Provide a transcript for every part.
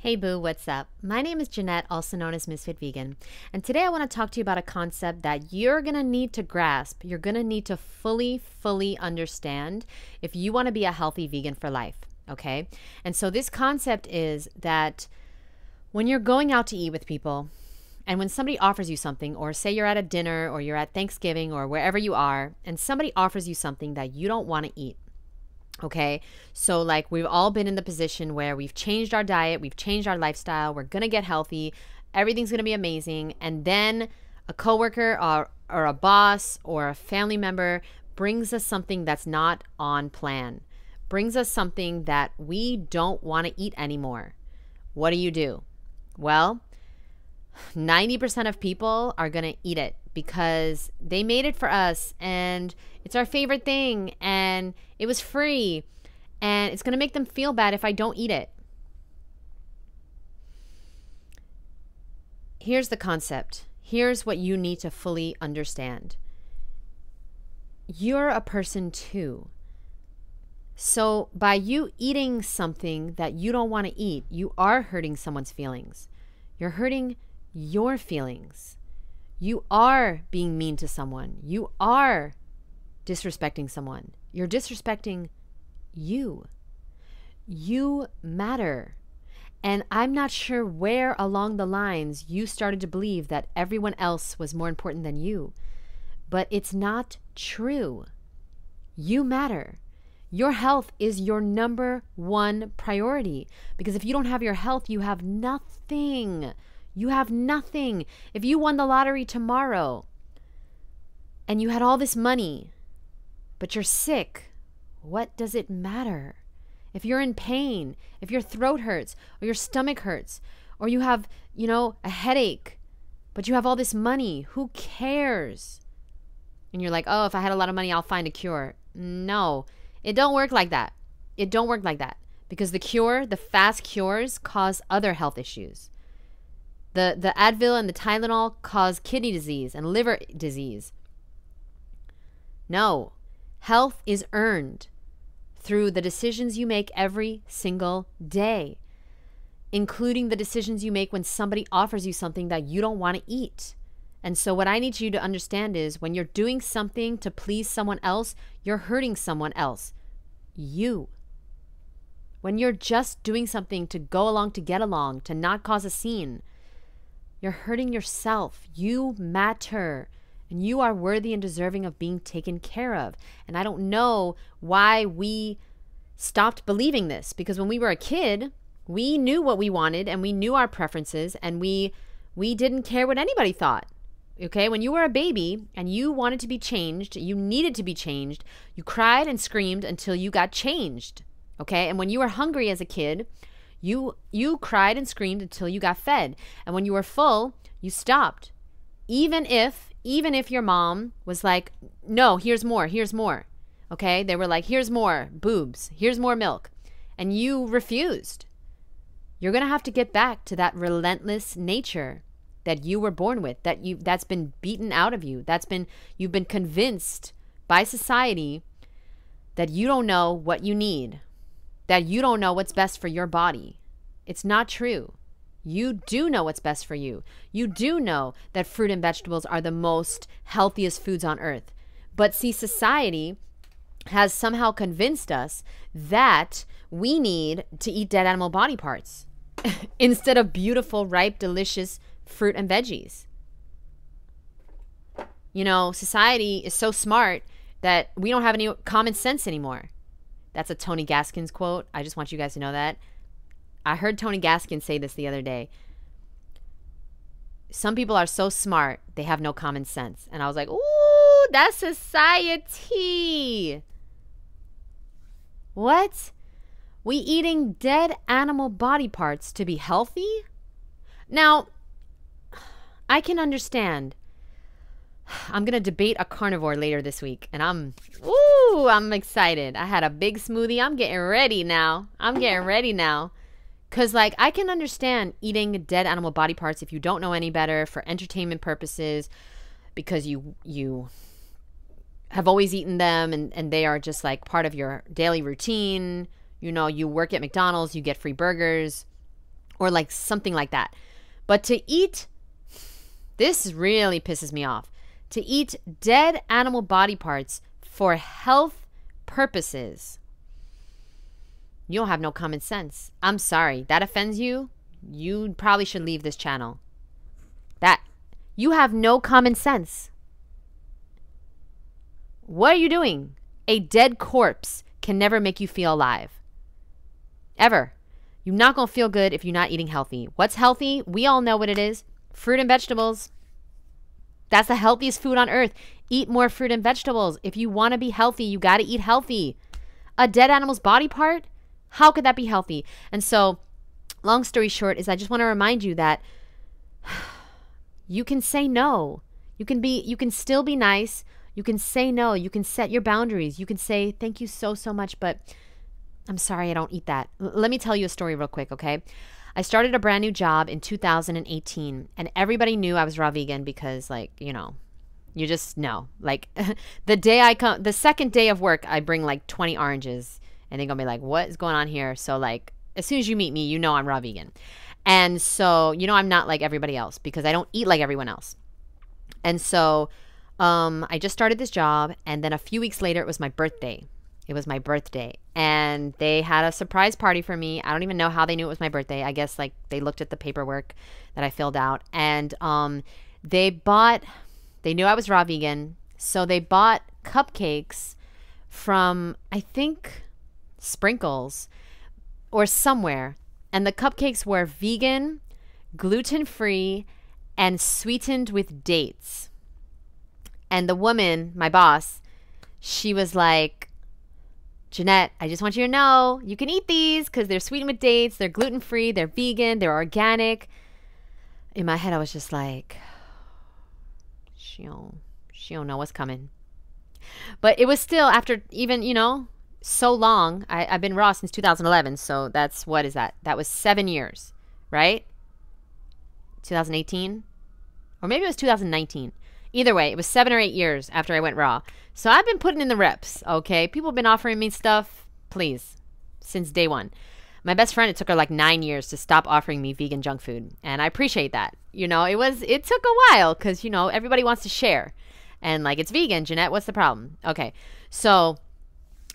Hey boo, what's up? My name is Jeanette, also known as Ms.FitVegan, and today I want to talk to you about a concept that you're going to need to grasp, you're going to need to fully understand if you want to be a healthy vegan for life, okay? And so this concept is that when you're going out to eat with people, and when somebody offers you something, or say you're at a dinner, or you're at Thanksgiving, or wherever you are, and somebody offers you something that you don't want to eat, okay? So like we've all been in the position where we've changed our diet, we've changed our lifestyle, we're gonna get healthy, everything's gonna be amazing, and then a coworker or a boss or a family member brings us something that's not on plan, brings us something that we don't want to eat anymore. What do? Well, 90% of people are gonna eat it because they made it for us and it's our favorite thing and it was free and it's going to make them feel bad if I don't eat it. Here's the concept. Here's what you need to fully understand. You're a person too. So by you eating something that you don't want to eat, you are hurting someone's feelings. You're hurting your feelings. You are being mean to someone. You are disrespecting someone. You're disrespecting you. You matter. And I'm not sure where along the lines you started to believe that everyone else was more important than you. But it's not true. You matter. Your health is your number one priority. Because if you don't have your health, you have nothing. You have nothing. If you won the lottery tomorrow and you had all this money, but you're sick, what does it matter? If you're in pain, if your throat hurts or your stomach hurts or you have, a headache, but you have all this money, who cares? And you're like, oh, if I had a lot of money, I'll find a cure. No, it don't work like that. It don't work like that because the fast cures cause other health issues. The Advil and the Tylenol cause kidney disease and liver disease. No. Health is earned through the decisions you make every single day, including the decisions you make when somebody offers you something that you don't want to eat. And so what I need you to understand is when you're doing something to please someone else, you're hurting someone else. You. When you're just doing something to go along, to get along, to not cause a scene, you're hurting yourself. You matter. And you are worthy and deserving of being taken care of. And I don't know why we stopped believing this. Because when we were a kid, we knew what we wanted and we knew our preferences and we didn't care what anybody thought. Okay? When you were a baby and you wanted to be changed, you needed to be changed, you cried and screamed until you got changed. Okay? And when you were hungry as a kid, you cried and screamed until you got fed. And when you were full, you stopped. Even if your mom was like, no, here's more, okay? They were like, here's more boobs, here's more milk, and you refused. You're going to have to get back to that relentless nature that you were born with, that's been beaten out of you, you've been convinced by society that you don't know what you need, that you don't know what's best for your body. It's not true. You do know what's best for you. You do know that fruit and vegetables are the most healthiest foods on earth. But see, society has somehow convinced us that we need to eat dead animal body parts instead of ripe, delicious fruit and veggies. Society is so smart that we don't have any common sense anymore. That's a Tony Gaskins quote. I just want you guys to know that. I heard Tony Gaskins say this the other day. Some people are so smart, they have no common sense. And I was like, ooh, that's society. What? We eating dead animal body parts to be healthy? Now, I can understand. I'm going to debate a carnivore later this week. And I'm excited. I had a big smoothie. I'm getting ready now. Because, I can understand eating dead animal body parts if you don't know any better for entertainment purposes because you have always eaten them and they are just, part of your daily routine. You work at McDonald's, you get free burgers. or like something like that. But to eat, this really pisses me off, to eat dead animal body parts for health purposes. You don't have no common sense. I'm sorry. That offends you? You probably should leave this channel. You have no common sense. What are you doing? A dead corpse can never make you feel alive. Ever. You're not going to feel good if you're not eating healthy. What's healthy? We all know what it is. Fruit and vegetables. That's the healthiest food on earth. Eat more fruit and vegetables. If you want to be healthy, you got to eat healthy. A dead animal's body part? How could that be healthy? And so, long story short is I just want to remind you that you can say no. You can still be nice. You can say no. You can set your boundaries. You can say, thank you so much, but I'm sorry, I don't eat that. Let me tell you a story real quick, okay? I started a brand new job in 2018, and everybody knew I was raw vegan because, like, you know, you just know. Like, the second day of work, I bring like 20 oranges, and they're gonna be like, what is going on here? So, like, as soon as you meet me, you know I'm raw vegan. And so, you know, I'm not like everybody else because I don't eat like everyone else. And so I just started this job, and then a few weeks later, it was my birthday. And they had a surprise party for me. I don't even know how they knew it was my birthday. I guess like they looked at the paperwork that I filled out, and they knew I was raw vegan. So they bought cupcakes from, I think, Sprinkles or somewhere. And the cupcakes were vegan, gluten-free, and sweetened with dates. And the woman, my boss, she was like, Jeanette, I just want you to know you can eat these because they're sweetened with dates, they're gluten-free, they're vegan, they're organic. In my head, I was just like, she don't know what's coming. But it was still, after even, you know, so long. I've been raw since 2011, so that's, what is that? That was 7 years, right? 2018? Or maybe it was 2019. Either way, it was 7 or 8 years after I went raw. So I've been putting in the reps, okay? People have been offering me stuff, please, since day one. My best friend, it took her like 9 years to stop offering me vegan junk food. And I appreciate that. You know, it took a while because, you know, everybody wants to share. And like, it's vegan, Jeanette, what's the problem? Okay, so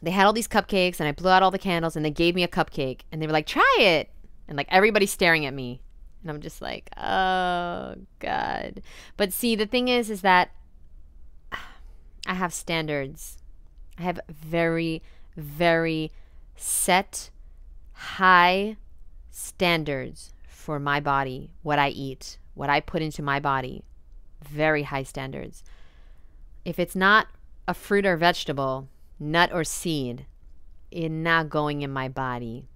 they had all these cupcakes, and I blew out all the candles, and they gave me a cupcake, and they were like, try it. And like, everybody's staring at me. And I'm just like, oh, God. But see, the thing is that I have standards. I have very, very set, high standards for my body, what I eat, what I put into my body. Very high standards. If it's not a fruit or vegetable, nut or seed, it's not going in my body.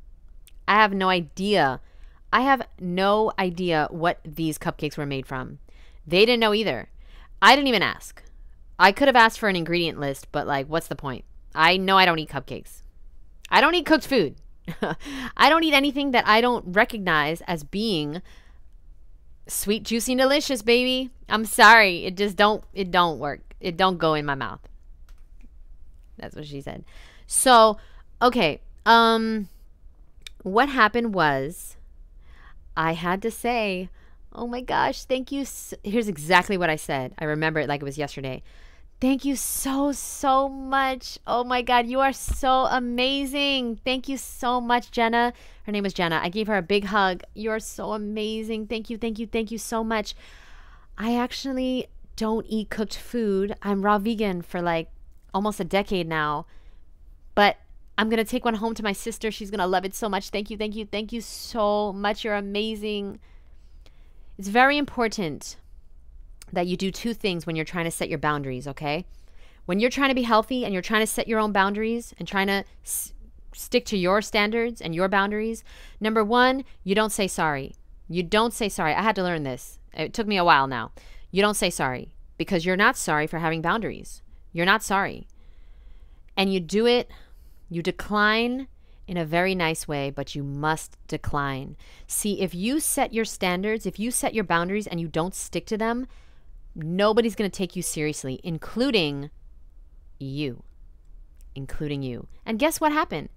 I have no idea what these cupcakes were made from. They didn't know either. I didn't even ask. I could have asked for an ingredient list, but like, what's the point? I know I don't eat cupcakes. I don't eat cooked food. I don't eat anything that I don't recognize as being sweet, juicy, and delicious, baby. I'm sorry. It don't work. It don't go in my mouth. That's what she said. So, okay. What happened was I had to say, oh my gosh, thank you. Here's exactly what I said. I remember it like it was yesterday. Thank you so much. Oh my God, you are so amazing. Thank you so much, Jenna. Her name was Jenna. I gave her a big hug. You're so amazing. Thank you so much. I actually don't eat cooked food. I'm raw vegan for like almost a decade now. But I'm going to take one home to my sister. She's going to love it so much. Thank you so much. You're amazing. It's very important that you do two things when you're trying to set your boundaries, okay? When you're trying to be healthy and you're trying to set your own boundaries and trying to stick to your standards and your boundaries, number one, you don't say sorry. You don't say sorry. I had to learn this. It took me a while now. You don't say sorry because you're not sorry for having boundaries. You're not sorry. And you do it, you decline in a very nice way, but you must decline. See, if you set your standards, if you set your boundaries and you don't stick to them, nobody's going to take you seriously, including you. And guess what happened?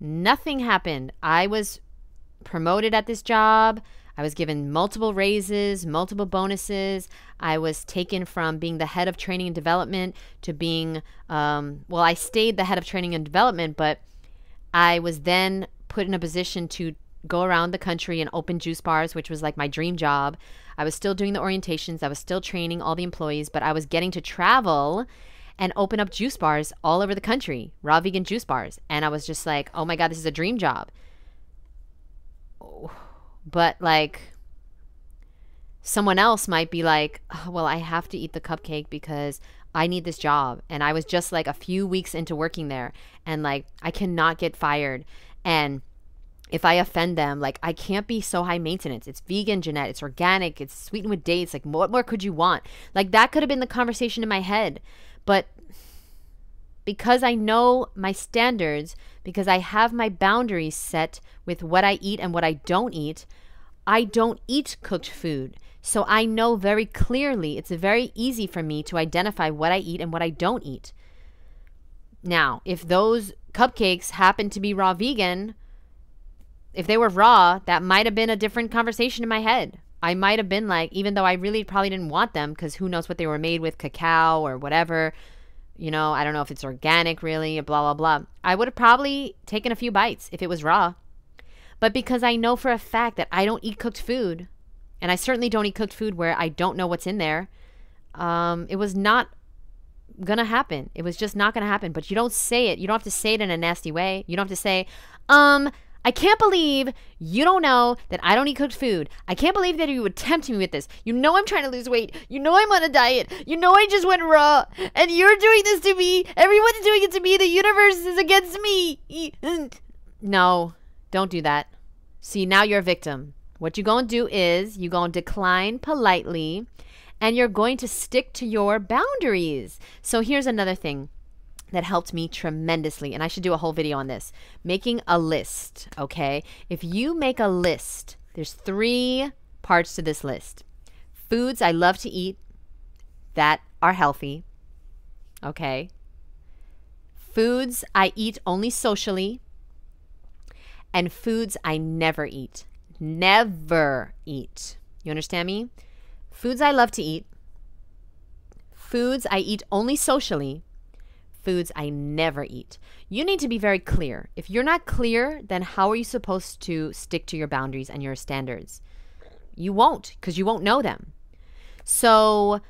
Nothing happened. I was promoted at this job. I was given multiple raises, multiple bonuses. I was taken from being the head of training and development to being, I stayed the head of training and development, but I was then put in a position to go around the country and open juice bars, which was like my dream job. I was still doing the orientations. I was still training all the employees, but I was getting to travel and open up juice bars all over the country, raw vegan juice bars. And I was just like, oh my God, this is a dream job. But like, someone else might be like, oh, well, I have to eat the cupcake because I need this job. And I was just like a few weeks into working there, and like, I cannot get fired. And if I offend them, like, I can't be so high maintenance. It's vegan, Jeanette. It's organic. It's sweetened with dates. Like, what more could you want? Like, that could have been the conversation in my head. But because I know my standards, because I have my boundaries set with what I eat and what I don't eat cooked food. So I know very clearly, it's very easy for me to identify what I eat and what I don't eat. Now, if those cupcakes happen to be raw vegan, if they were raw, that might have been a different conversation in my head. I might have been like, even though I really probably didn't want them, because who knows what they were made with, cacao or whatever. You know, I don't know if it's organic really, blah, blah, blah. I would have probably taken a few bites if it was raw. But because I know for a fact that I don't eat cooked food, and I certainly don't eat cooked food where I don't know what's in there, it was not going to happen. It was just not going to happen. But you don't say it. You don't have to say it in a nasty way. You don't have to say, I can't believe you don't know that I don't eat cooked food. I can't believe that you would tempt me with this. You know I'm trying to lose weight. You know I'm on a diet. You know I just went raw. And you're doing this to me. Everyone's doing it to me. The universe is against me. No, don't do that. See, now you're a victim. What you're going to do is you're going to decline politely, and you're going to stick to your boundaries. So here's another thing that helped me tremendously, and I should do a whole video on this. Making a list, okay? If you make a list, there's 3 parts to this list. Foods I love to eat that are healthy, okay? Foods I eat only socially, and foods I never eat. Never eat. You understand me? Foods I love to eat, foods I eat only socially, foods I never eat. You need to be very clear. If you're not clear, then how are you supposed to stick to your boundaries and your standards? You won't, because you won't know them. So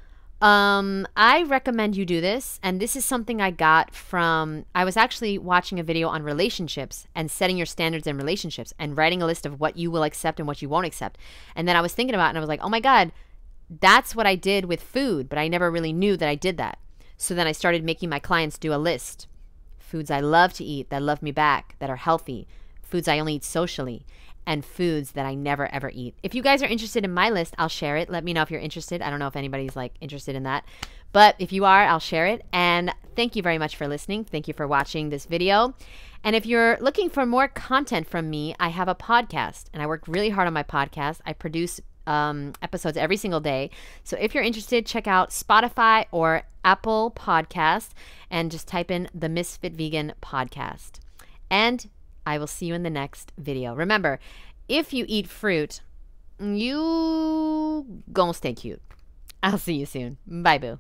I recommend you do this. And this is something I got from, I was actually watching a video on relationships and setting your standards in relationships and writing a list of what you will accept and what you won't accept. And then I was thinking about it, and I was like, oh my God, that's what I did with food, but I never really knew that I did that. So then I started making my clients do a list. Foods I love to eat, that love me back, that are healthy. Foods I only eat socially. And foods that I never, ever eat. If you guys are interested in my list, I'll share it. Let me know if you're interested. I don't know if anybody's like interested in that. But if you are, I'll share it. And thank you very much for listening. Thank you for watching this video. And if you're looking for more content from me, I have a podcast. And I work really hard on my podcast. I produce episodes every single day. So if you're interested, check out Spotify or Apple Podcast and just type in the Ms.FitVegan Podcast. And I will see you in the next video. Remember, if you eat fruit, you gonna stay cute. I'll see you soon. Bye, boo.